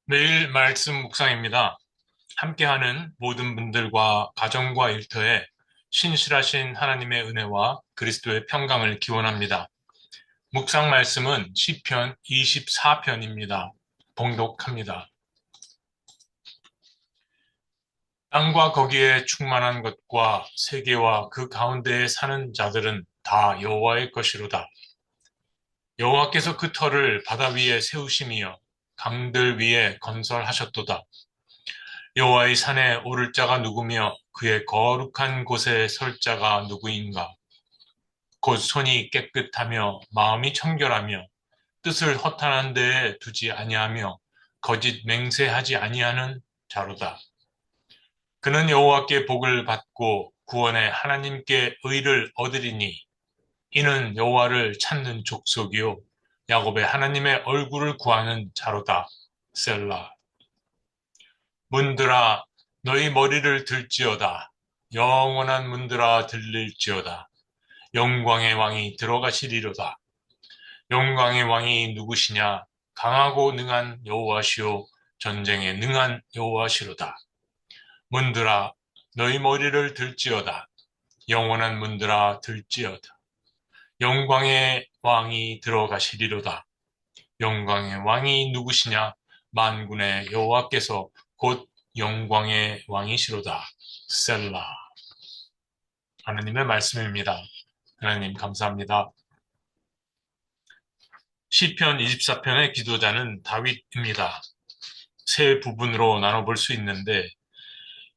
매일 말씀 묵상입니다. 함께하는 모든 분들과 가정과 일터에 신실하신 하나님의 은혜와 그리스도의 평강을 기원합니다. 묵상 말씀은 시편 24편입니다. 봉독합니다. 땅과 거기에 충만한 것과 세계와 그 가운데에 사는 자들은 다 여호와의 것이로다. 여호와께서 그 터를 바다 위에 세우심이여 강들 위에 건설하셨도다. 여호와의 산에 오를 자가 누구며 그의 거룩한 곳에 설 자가 누구인가? 곧 손이 깨끗하며 마음이 청결하며 뜻을 허탄한 데에 두지 아니하며 거짓 맹세하지 아니하는 자로다. 그는 여호와께 복을 받고 구원의 하나님께 의를 얻으리니 이는 여호와를 찾는 족속이요 야곱의 하나님의 얼굴을 구하는 자로다. 셀라. 문들아 너희 머리를 들지어다. 영원한 문들아 들릴지어다. 영광의 왕이 들어가시리로다. 영광의 왕이 누구시냐? 강하고 능한 여호와시요 전쟁에 능한 여호와시로다. 문들아 너희 머리를 들지어다. 영원한 문들아 들지어다. 영광의 왕이 들어가시리로다. 영광의 왕이 누구시냐? 만군의 여호와께서 곧 영광의 왕이시로다. 셀라. 하나님의 말씀입니다. 하나님 감사합니다. 시편 24편의 기도자는 다윗입니다. 세 부분으로 나눠볼 수 있는데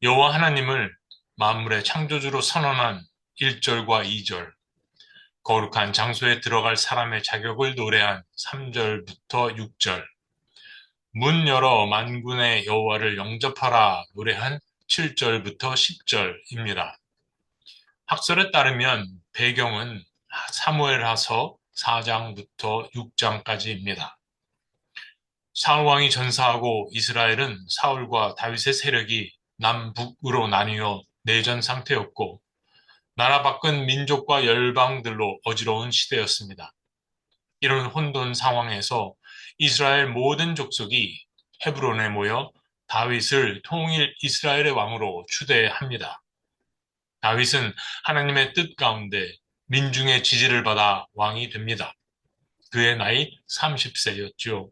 여호와 하나님을 만물의 창조주로 선언한 1절과 2절, 거룩한 장소에 들어갈 사람의 자격을 노래한 3절부터 6절, 문 열어 만군의 여호와를 영접하라 노래한 7절부터 10절입니다. 학설에 따르면 배경은 사무엘하서 4장부터 6장까지입니다. 사울 왕이 전사하고 이스라엘은 사울과 다윗의 세력이 남북으로 나뉘어 내전 상태였고 나라 밖은 민족과 열방들로 어지러운 시대였습니다. 이런 혼돈 상황에서 이스라엘 모든 족속이 헤브론에 모여 다윗을 통일 이스라엘의 왕으로 추대합니다. 다윗은 하나님의 뜻 가운데 민중의 지지를 받아 왕이 됩니다. 그의 나이 30세였죠.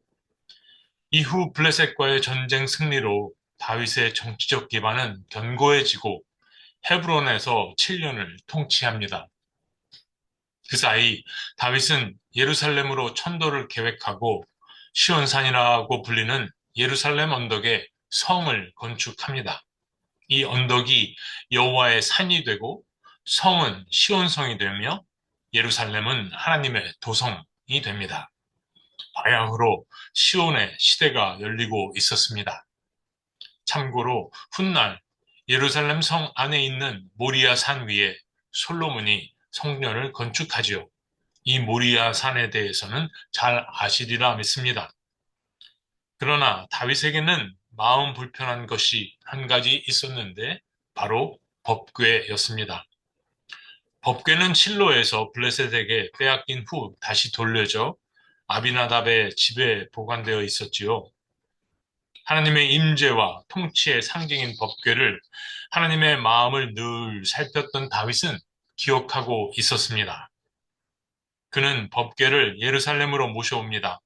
이후 블레셋과의 전쟁 승리로 다윗의 정치적 기반은 견고해지고 헤브론에서 7년을 통치합니다. 그 사이 다윗은 예루살렘으로 천도를 계획하고 시온산이라고 불리는 예루살렘 언덕에 성을 건축합니다. 이 언덕이 여호와의 산이 되고 성은 시온성이 되며 예루살렘은 하나님의 도성이 됩니다. 바야흐로 시온의 시대가 열리고 있었습니다. 참고로 훗날 예루살렘 성 안에 있는 모리아 산 위에 솔로몬이 성전을 건축하지요. 이 모리아 산에 대해서는 잘 아시리라 믿습니다. 그러나 다윗에게는 마음 불편한 것이 한 가지 있었는데 바로 법궤였습니다. 법궤는 실로에서 블레셋에게 빼앗긴 후 다시 돌려져 아비나답의 집에 보관되어 있었지요. 하나님의 임재와 통치의 상징인 법궤를 하나님의 마음을 늘 살폈던 다윗은 기억하고 있었습니다. 그는 법궤를 예루살렘으로 모셔옵니다.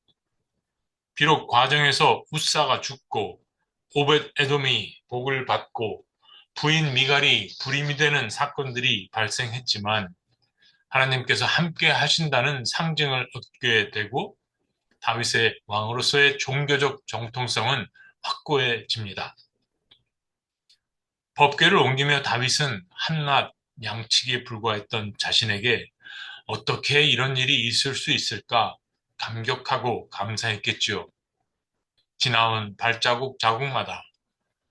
비록 과정에서 웃사가 죽고 오벳 에돔이 복을 받고 부인 미갈이 불임이 되는 사건들이 발생했지만 하나님께서 함께 하신다는 상징을 얻게 되고 다윗의 왕으로서의 종교적 정통성은 확고해집니다. 법궤를 옮기며 다윗은 한낱 양치기에 불과했던 자신에게 어떻게 이런 일이 있을 수 있을까 감격하고 감사했겠지요. 지나온 발자국 자국마다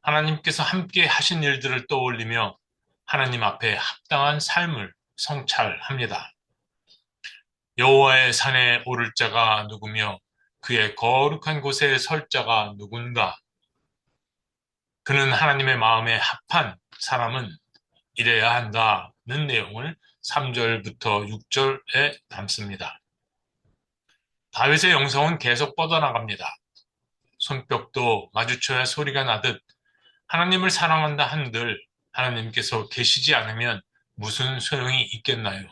하나님께서 함께 하신 일들을 떠올리며 하나님 앞에 합당한 삶을 성찰합니다. 여호와의 산에 오를 자가 누구며 그의 거룩한 곳에 설 자가 누군가? 그는 하나님의 마음에 합한 사람은 이래야 한다는 내용을 3절부터 6절에 담습니다. 다윗의 영성은 계속 뻗어나갑니다. 손뼉도 마주쳐야 소리가 나듯 하나님을 사랑한다 한들 하나님께서 계시지 않으면 무슨 소용이 있겠나요?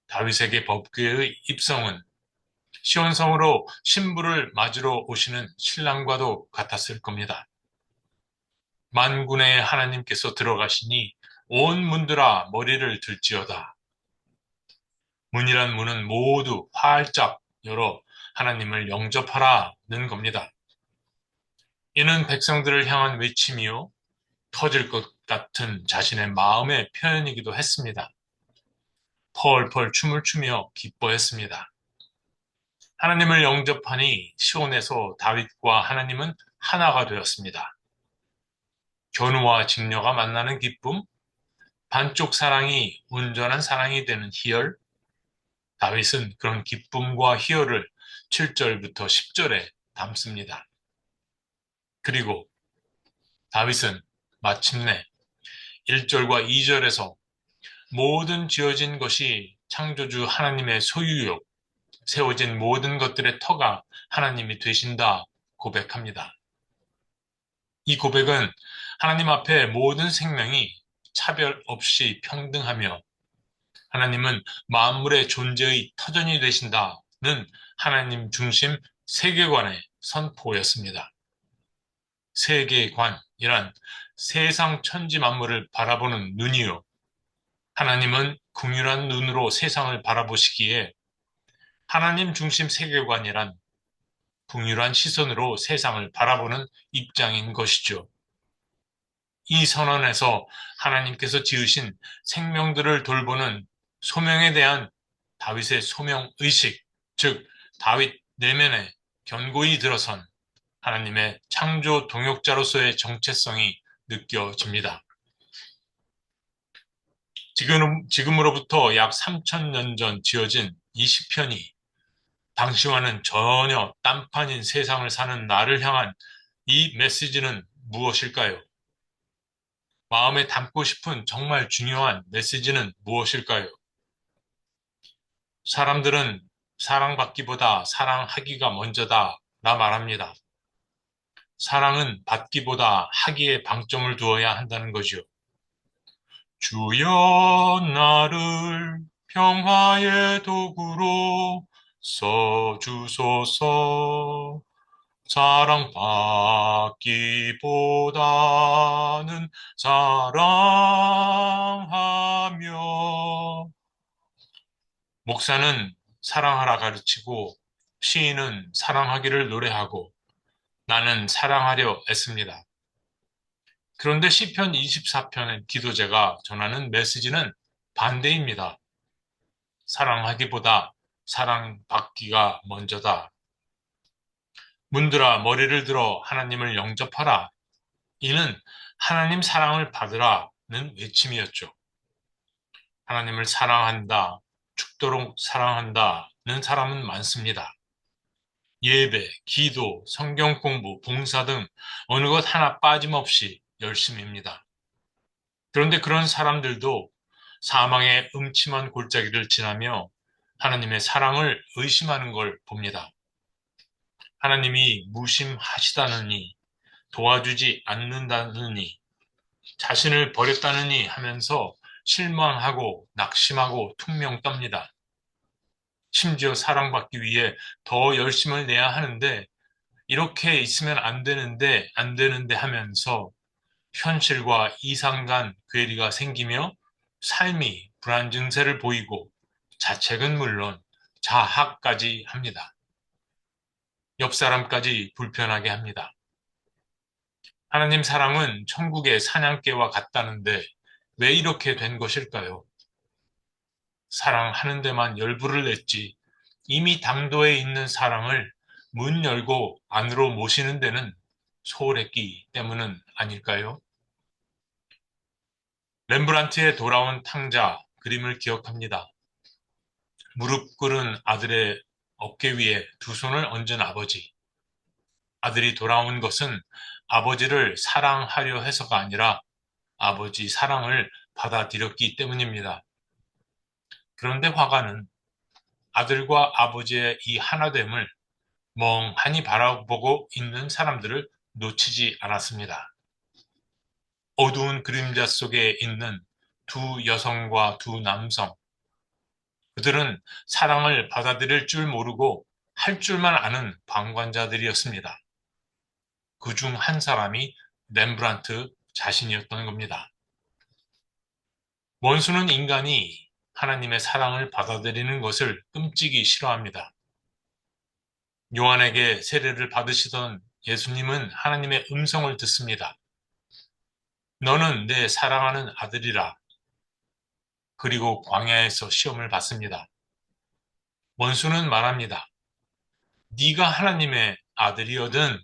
다윗에게 법궤의 입성은 시온성으로 신부를 맞으러 오시는 신랑과도 같았을 겁니다. 만군의 하나님께서 들어가시니 온 문들아 머리를 들지어다. 문이란 문은 모두 활짝 열어 하나님을 영접하라는 겁니다. 이는 백성들을 향한 외침이요 터질 것 같은 자신의 마음의 표현이기도 했습니다. 펄펄 춤을 추며 기뻐했습니다. 하나님을 영접하니 시온에서 다윗과 하나님은 하나가 되었습니다. 견우와 직녀가 만나는 기쁨, 반쪽 사랑이 온전한 사랑이 되는 희열, 다윗은 그런 기쁨과 희열을 7절부터 10절에 담습니다. 그리고 다윗은 마침내 1절과 2절에서 모든 지어진 것이 창조주 하나님의 소유요, 세워진 모든 것들의 터가 하나님이 되신다 고백합니다. 이 고백은 하나님 앞에 모든 생명이 차별 없이 평등하며 하나님은 만물의 존재의 터전이 되신다는 하나님 중심 세계관의 선포였습니다. 세계관이란 세상 천지 만물을 바라보는 눈이요. 하나님은 긍휼한 눈으로 세상을 바라보시기에 하나님 중심 세계관이란 긍휼한 시선으로 세상을 바라보는 입장인 것이죠. 이 선언에서 하나님께서 지으신 생명들을 돌보는 소명에 대한 다윗의 소명의식, 즉 다윗 내면에 견고히 들어선 하나님의 창조 동역자로서의 정체성이 느껴집니다. 지금으로부터 약 3,000년 전 지어진 이 시편이 당시와는 전혀 딴판인 세상을 사는 나를 향한 이 메시지는 무엇일까요? 마음에 담고 싶은 정말 중요한 메시지는 무엇일까요? 사람들은 사랑받기보다 사랑하기가 먼저다 라 말합니다. 사랑은 받기보다 하기에 방점을 두어야 한다는 거죠. 주여 나를 평화의 도구로 써주소서. 사랑받기보다는 사랑하며. 목사는 사랑하라 가르치고 시인은 사랑하기를 노래하고 나는 사랑하려 애씁니다. 그런데 시편 24편의 기도제가 전하는 메시지는 반대입니다. 사랑하기보다 사랑받기가 먼저다. 문들아 머리를 들어 하나님을 영접하라. 이는 하나님 사랑을 받으라는 외침이었죠. 하나님을 사랑한다, 죽도록 사랑한다는 사람은 많습니다. 예배, 기도, 성경 공부, 봉사 등 어느 것 하나 빠짐없이 열심입니다. 그런데 그런 사람들도 사망의 음침한 골짜기를 지나며 하나님의 사랑을 의심하는 걸 봅니다. 하나님이 무심하시다느니, 도와주지 않는다느니, 자신을 버렸다느니 하면서 실망하고 낙심하고 퉁명 떱니다. 심지어 사랑받기 위해 더 열심을 내야 하는데 이렇게 있으면 안 되는데 하면서 현실과 이상 간 괴리가 생기며 삶이 불안 증세를 보이고 자책은 물론 자학까지 합니다. 옆 사람까지 불편하게 합니다. 하나님 사랑은 천국의 사냥개와 같다는데 왜 이렇게 된 것일까요? 사랑하는 데만 열불을 냈지 이미 당도에 있는 사랑을 문 열고 안으로 모시는 데는 소홀했기 때문은 아닐까요? 렘브란트의 돌아온 탕자 그림을 기억합니다. 무릎 꿇은 아들의 어깨 위에 두 손을 얹은 아버지. 아들이 돌아온 것은 아버지를 사랑하려 해서가 아니라 아버지 사랑을 받아들였기 때문입니다. 그런데 화가는 아들과 아버지의 이 하나됨을 멍하니 바라보고 있는 사람들을 놓치지 않았습니다. 어두운 그림자 속에 있는 두 여성과 두 남성, 그들은 사랑을 받아들일 줄 모르고 할 줄만 아는 방관자들이었습니다. 그 중 한 사람이 렘브란트 자신이었던 겁니다. 원수는 인간이 하나님의 사랑을 받아들이는 것을 끔찍이 싫어합니다. 요한에게 세례를 받으시던 예수님은 하나님의 음성을 듣습니다. 너는 내 사랑하는 아들이라. 그리고 광야에서 시험을 받습니다. 원수는 말합니다. 네가 하나님의 아들이거든.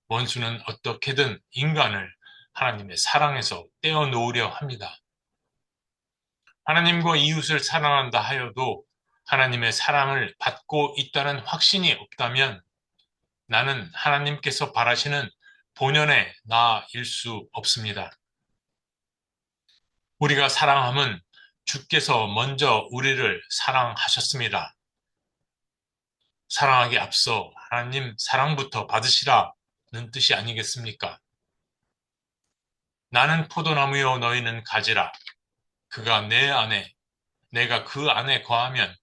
원수는 어떻게든 인간을 하나님의 사랑에서 떼어놓으려 합니다. 하나님과 이웃을 사랑한다 하여도 하나님의 사랑을 받고 있다는 확신이 없다면 나는 하나님께서 바라시는 본연의 나일 수 없습니다. 우리가 사랑함은 주께서 먼저 우리를 사랑하셨습니다. 사랑하기 앞서 하나님 사랑부터 받으시라는 뜻이 아니겠습니까? 나는 포도나무요 너희는 가지라. 그가 내 안에 내가 그 안에 거하면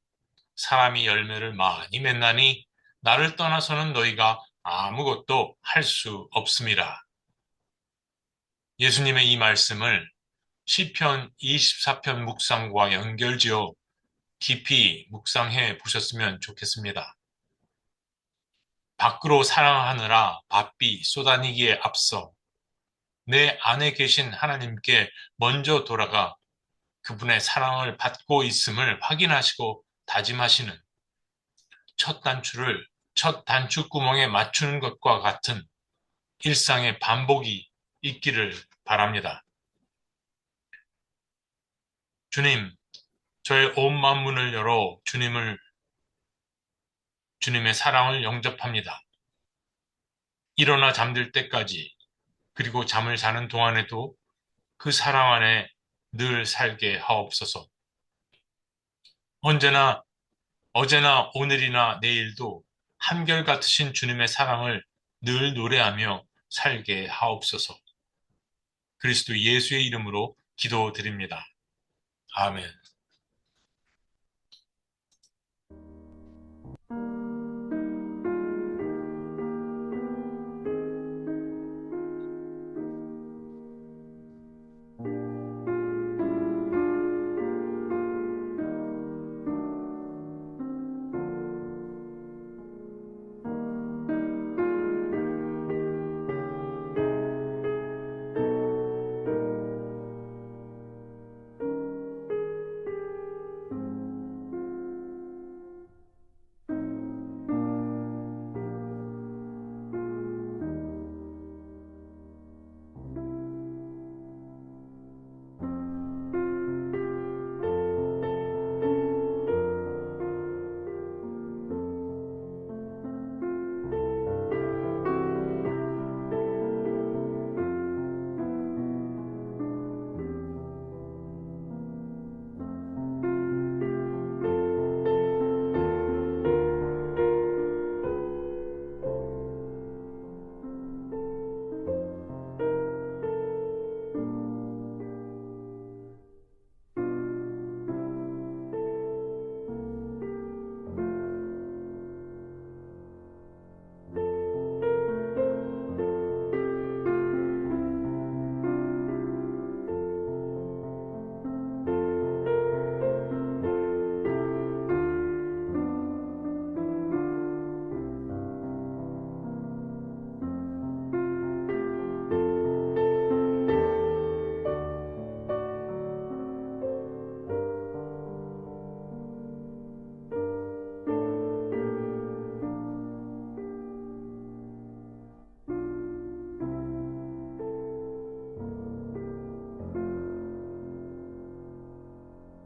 사람이 열매를 많이 맺나니 나를 떠나서는 너희가 아무것도 할 수 없음이라. 예수님의 이 말씀을 시편 24편 묵상과 연결지어 깊이 묵상해 보셨으면 좋겠습니다. 밖으로 사랑하느라 바삐 쏟아내기에 앞서 내 안에 계신 하나님께 먼저 돌아가 그분의 사랑을 받고 있음을 확인하시고 다짐하시는 첫 단추를 첫 단추구멍에 맞추는 것과 같은 일상의 반복이 있기를 바랍니다. 주님, 저의 온 만문을 열어 주님의 사랑을 영접합니다. 일어나 잠들 때까지 그리고 잠을 자는 동안에도 그 사랑 안에 늘 살게 하옵소서. 언제나 어제나 오늘이나 내일도 한결같으신 주님의 사랑을 늘 노래하며 살게 하옵소서. 그리스도 예수의 이름으로 기도드립니다. 아멘.